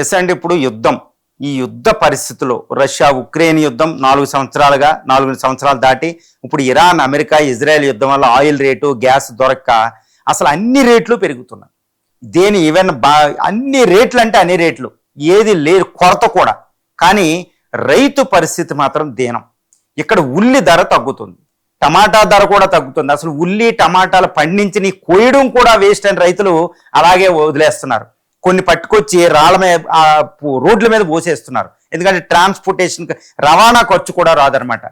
Yes అండి. ఇప్పుడు యుద్ధం, ఈ యుద్ధ పరిస్థితుల్లో రష్యా ఉక్రెయిన్ యుద్ధం 4 సంవత్సరాలు దాటి ఇప్పుడు ఇరాన్ అమెరికా ఇజ్రాయెల్ యుద్ధం వల్ల ఆయిల్ రేటు గ్యాస్ దొరక్క అసలు అన్ని రేట్లు పెరుగుతున్నాయి. ఈవెన్ అన్ని రేట్లు అంటే అన్ని రేట్లు, ఏది లేదు కొరత కూడా. కానీ రైతు పరిస్థితి మాత్రం దీనం. ఇక్కడ ఉల్లి ధర తగ్గుతుంది, టమాటా ధర కూడా తగ్గుతుంది. అసలు ఉల్లి టమాటాలు పండించి కోయడం కూడా వేస్ట్ అని రైతులు అలాగే వదిలేస్తున్నారు. కొన్ని పట్టుకొచ్చి రాళ్ళ మీద రోడ్ల మీద పోసేస్తున్నారు. ఎందుకంటే ట్రాన్స్పోర్టేషన్ రవాణా ఖర్చు కూడా రాదనమాట.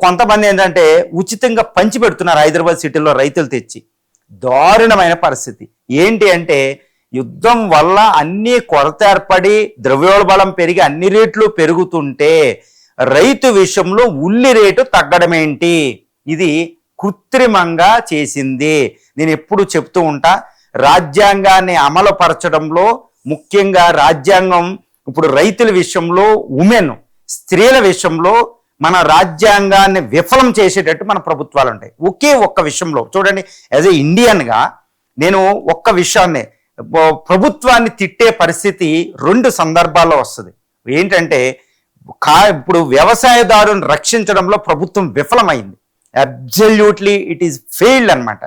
కొంతమంది ఏంటంటే ఉచితంగా పంచి పెడుతున్నారు హైదరాబాద్ సిటీలో రైతులు తెచ్చి. దారుణమైన పరిస్థితి ఏంటి అంటే యుద్ధం వల్ల అన్ని కొరత ఏర్పడి ద్రవ్యోల్బణం పెరిగి అన్ని రేట్లు పెరుగుతుంటే రైతు విషయంలో ఉల్లి రేటు తగ్గడం ఏంటి? ఇది కృత్రిమంగా చేసింది. నేను ఎప్పుడు చెప్తూ ఉంటా, రాజ్యాంగాన్ని అమలు పరచడంలో ముఖ్యంగా రాజ్యాంగం ఇప్పుడు రైతుల విషయంలో స్త్రీల విషయంలో మన రాజ్యాంగాన్ని విఫలం చేసేటట్టు మన ప్రభుత్వాలు ఉంటాయి. ఒక్క విషయంలో చూడండి, యాజ్ ఏ ఇండియన్గా నేను ఒక్క విషయాన్ని ప్రభుత్వాన్ని తిట్టే పరిస్థితి 2 సందర్భాల్లో వస్తుంది. ఏంటంటే ఇప్పుడు వ్యవసాయదారుని రక్షించడంలో ప్రభుత్వం విఫలమైంది. అబ్సల్యూట్లీ ఇట్ ఈస్ ఫెయిల్డ్ అనమాట.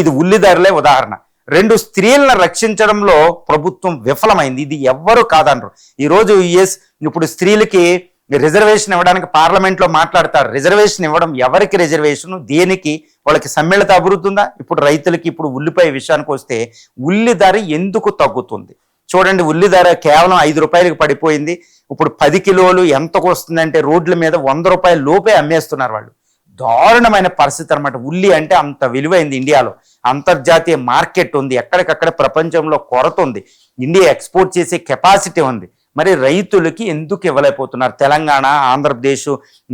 ఇది ఉల్లిధరలే ఉదాహరణ. 2 స్త్రీలను రక్షించడంలో ప్రభుత్వం విఫలమైంది. ఇది ఎవ్వరు కాదనరు. ఈరోజు ఇప్పుడు స్త్రీలకి రిజర్వేషన్ ఇవ్వడానికి పార్లమెంట్లో మాట్లాడతారు. రిజర్వేషన్ ఇవ్వడం ఎవరికి రిజర్వేషన్, దేనికి? వాళ్ళకి సమ్మిళిత అభివృద్ధి ఉందా? ఇప్పుడు రైతులకి ఇప్పుడు ఉల్లిపాయ విషయానికి వస్తే ఉల్లి ధర ఎందుకు తగ్గుతుంది చూడండి. ఉల్లి ధర కేవలం 5 రూపాయలకు పడిపోయింది. ఇప్పుడు 10 కిలోలు ఎంతకు వస్తుందంటే రోడ్ల మీద 100 రూపాయల లోపే అమ్మేస్తున్నారు వాళ్ళు. దారుణమైన పరిస్థితి అనమాట. ఉల్లి అంటే అంత విలువైంది. ఇండియాలో అంతర్జాతీయ మార్కెట్ ఉంది, ఎక్కడికక్కడ ప్రపంచంలో కొరత ఉంది, ఇండియా ఎక్స్పోర్ట్ చేసే కెపాసిటీ ఉంది. మరి రైతులకి ఎందుకు ఇవ్వలేకపోతున్నారు? తెలంగాణ, ఆంధ్రప్రదేశ్,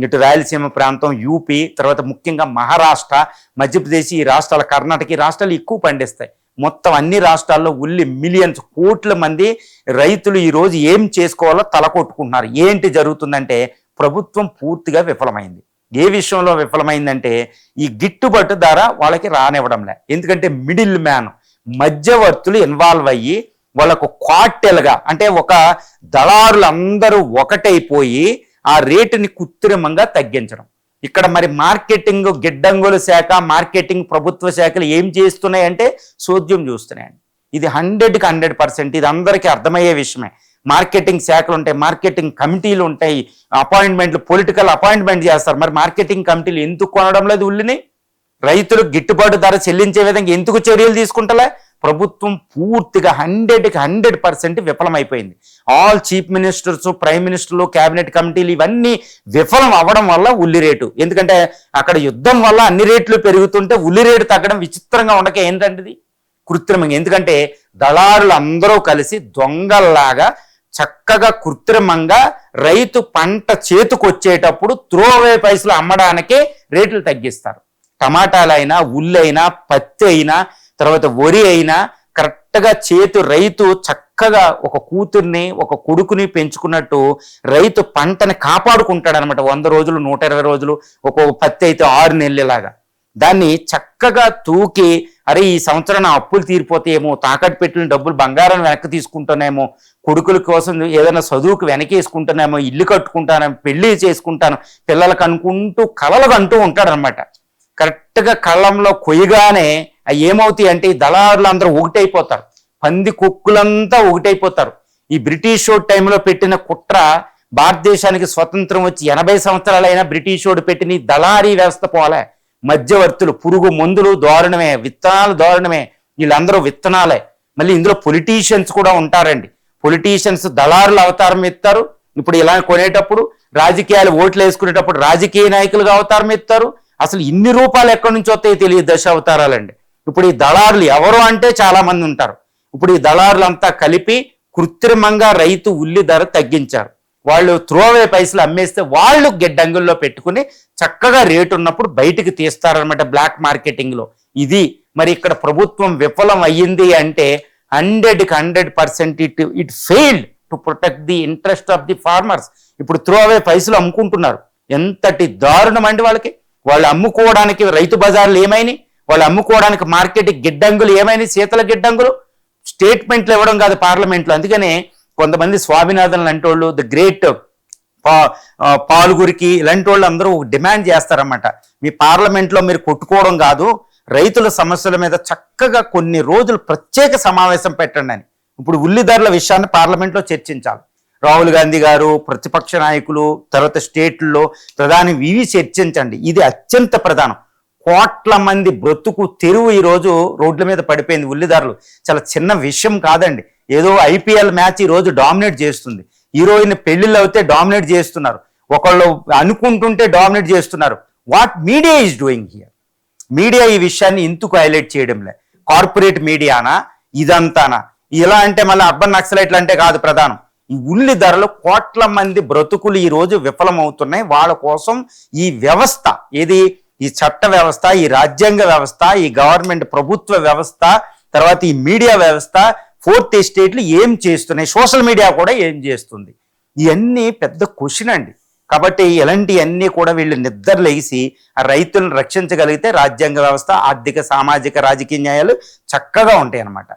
ఇటు రాయలసీమ ప్రాంతం, యూపీ, తర్వాత ముఖ్యంగా మహారాష్ట్ర, మధ్యప్రదేశ్, ఈ రాష్ట్రాలు, కర్ణాటక, ఈ రాష్ట్రాలు ఎక్కువ పండిస్తాయి. మొత్తం అన్ని రాష్ట్రాల్లో ఉల్లి మిలియన్స్, కోట్ల మంది రైతులు ఈరోజు ఏం చేసుకోవాలో తలకొట్టుకుంటున్నారు. ఏంటి జరుగుతుందంటే ప్రభుత్వం పూర్తిగా విఫలమైంది. ఏ విషయంలో విఫలమైందంటే ఈ గిట్టుబాటు ధర వాళ్ళకి రానివ్వడంలే. ఎందుకంటే మిడిల్ మ్యాన్, మధ్యవర్తులు ఇన్వాల్వ్ అయ్యి వాళ్ళకు క్వార్టెల్గా అంటే ఒక దళారులందరూ ఒకటైపోయి ఆ రేటుని కృత్రిమంగా తగ్గించడం. ఇక్కడ మరి మార్కెటింగ్ గిడ్డంగుల శాఖ, మార్కెటింగ్ ప్రభుత్వ శాఖలు ఏం చేస్తున్నాయంటే సోద్యం చూస్తున్నాయండి. ఇది 100కి 100%. ఇది అందరికీ అర్థమయ్యే విషయమే. మార్కెటింగ్ శాఖలు ఉంటాయి, మార్కెటింగ్ కమిటీలు ఉంటాయి, అపాయింట్మెంట్లు, పొలిటికల్ అపాయింట్మెంట్ చేస్తారు. మరి మార్కెటింగ్ కమిటీలు ఎందుకు కొనడం లేదు ఉల్లిని? రైతులు గిట్టుబాటు ధర చెల్లించే విధంగా ఎందుకు చర్యలు తీసుకుంటలే? ప్రభుత్వం పూర్తిగా 100కి 100% విఫలమైపోయింది. ఆల్ చీఫ్ మినిస్టర్స్, ప్రైమ్ మినిస్టర్లు, క్యాబినెట్ కమిటీలు ఇవన్నీ విఫలం అవ్వడం వల్ల ఉల్లి రేటు, ఎందుకంటే అక్కడ యుద్ధం వల్ల అన్ని రేట్లు పెరుగుతుంటే ఉల్లి రేటు తగ్గడం విచిత్రంగా ఉండక ఏంటంటే ఇది కృత్రిమంగా. ఎందుకంటే దళారులు అందరూ కలిసి దొంగల్లాగా చక్కగా కృత్రిమంగా రైతు పంట చేతికొచ్చేటప్పుడు త్రోవే పైసలు అమ్మడానికే రేట్లు తగ్గిస్తారు. టమాటాలైనా, ఉల్లైనా, పత్తి అయినా, తర్వాత వరి అయినా కరెక్ట్గా రైతు చక్కగా ఒక కూతుర్ని, ఒక కొడుకుని పెంచుకున్నట్టు రైతు పంటని కాపాడుకుంటాడనమాట. 100 రోజులు, 120 రోజులు, ఒక పత్తి అయితే 6 నెలలాగా దాన్ని చక్కగా తూకి, అరే ఈ సంవత్సరం నా అప్పులు తీరిపోతాయేమో, తాకట్టు పెట్టిన డబ్బులు బంగారం వెనక్కి తీసుకుంటానేమో, కొడుకుల కోసం ఏదైనా చదువుకు వెనకేసుకుంటానేమో, ఇల్లు కట్టుకుంటానేమో, పెళ్లి చేసుకుంటాను, పిల్లలకు అనుకుంటూ కలలు అంటూ ఉంటాడనమాట. కరెక్ట్గా కళ్ళంలో కొయ్యగానే ఏమవుతాయి అంటే ఈ దళారులు అందరూ ఒకటైపోతారు, పంది కుక్కులంతా ఒకటైపోతారు. ఈ బ్రిటిష్ టైంలో పెట్టిన కుట్ర, భారతదేశానికి స్వతంత్రం వచ్చి 80 సంవత్సరాలైనా బ్రిటిష్ పెట్టిన ఈ దళారీ వ్యవస్థ పోలే. మధ్యవర్తులు, పురుగు మందులు దారుణమే, విత్తనాలు దారుణమే, వీళ్ళందరూ విత్తనాలే. మళ్ళీ ఇందులో పొలిటీషియన్స్ కూడా ఉంటారండి. పొలిటీషియన్స్ దళారులు అవతారం ఎత్తారు. ఇప్పుడు ఇలా కొనేటప్పుడు రాజకీయాలు ఓట్లు వేసుకునేటప్పుడు రాజకీయ నాయకులుగా అవతారం ఎత్తారు. అసలు ఇన్ని రూపాయలు ఎక్కడి నుంచి వస్తాయో తెలియదు, దశ అవతారాలండి. ఇప్పుడు ఈ దళారులు ఎవరు అంటే చాలా మంది ఉంటారు. ఇప్పుడు ఈ దళారులంతా కలిపి కృత్రిమంగా రైతు ఉల్లి ధర తగ్గించారు. వాళ్ళు త్రోవే పైసలు అమ్మేస్తే వాళ్ళు గిడ్డంగుల్లో పెట్టుకుని చక్కగా రేటు ఉన్నప్పుడు బయటికి తీస్తారనమాట బ్లాక్ మార్కెటింగ్లో. ఇది మరి ఇక్కడ ప్రభుత్వం విఫలం అయ్యింది అంటే 100కి 100% it failed to protect the interest of the farmers. ఇప్పుడు త్రోవే పైసలు అమ్ముకుంటున్నారు. ఎంతటి దారుణం అండి వాళ్ళకి. వాళ్ళు అమ్ముకోవడానికి రైతు బజార్లు ఏమైనాయి, వాళ్ళు అమ్ముకోవడానికి మార్కెట్ గిడ్డంగులు ఏమైనాయి, శీతల గిడ్డంగులు. స్టేట్మెంట్లు ఇవ్వడం కాదు పార్లమెంట్లో. అందుకనే కొంతమంది స్వామినాథన్ లాంటి వాళ్ళు, ది గ్రేట్ పాల్గురికి ఇలాంటి వాళ్ళు అందరూ డిమాండ్ చేస్తారన్నమాట. మీ పార్లమెంట్లో మీరు కొట్టుకోవడం కాదు, రైతుల సమస్యల మీద చక్కగా కొన్ని రోజులు ప్రత్యేక సమావేశం పెట్టండి అని. ఇప్పుడు ఉల్లి ధరల విషయాన్ని పార్లమెంట్లో చర్చించాలి. రాహుల్ గాంధీ గారు, ప్రతిపక్ష నాయకులు, తర్వాత స్టేట్లో ప్రధాని ఇవి చర్చించండి. ఇది అత్యంత ప్రధానం. కోట్ల మంది బ్రతుకు తెరువు ఈరోజు రోడ్ల మీద పడిపోయింది. ఉల్లి ధరలు చాలా చిన్న విషయం కాదండి. ఏదో ఐపీఎల్ మ్యాచ్ ఈరోజు డామినేట్ చేస్తుంది. హీరోయిన్ పెళ్లిళ్ళు అయితే డామినేట్ చేస్తున్నారు, ఒకళ్ళు అనుకుంటుంటే డామినేట్ చేస్తున్నారు. What media is doing here? Media ఈ విషయాన్ని ఎందుకు హైలైట్ చేయడంలే? కార్పొరేట్ మీడియానా ఇదంతానా? ఇలా అంటే మళ్ళీ అర్బన్ నక్సలైట్లు అంటే కాదు ప్రధానం. ఈ ఉల్లి ధరలు కోట్ల మంది బ్రతుకులు ఈరోజు విఫలమవుతున్నాయి. వాళ్ళ కోసం ఈ వ్యవస్థ ఏది, ఈ చట్ట వ్యవస్థ, ఈ రాజ్యాంగ వ్యవస్థ, ఈ గవర్నమెంట్ ప్రభుత్వ వ్యవస్థ, తర్వాత ఈ మీడియా వ్యవస్థ, ఫోర్త్ ఎస్టేట్లు ఏం చేస్తున్నాయి, సోషల్ మీడియా కూడా ఏం చేస్తుంది, ఇవన్నీ పెద్ద క్వశ్చన్ అండి. కాబట్టి ఇలాంటివన్నీ కూడా వీళ్ళు నిద్రలేసి ఆ రైతులను రక్షించగలిగితే రాజ్యాంగ వ్యవస్థ, ఆర్థిక, సామాజిక, రాజకీయ న్యాయాలు చక్కగా ఉంటాయి అన్నమాట.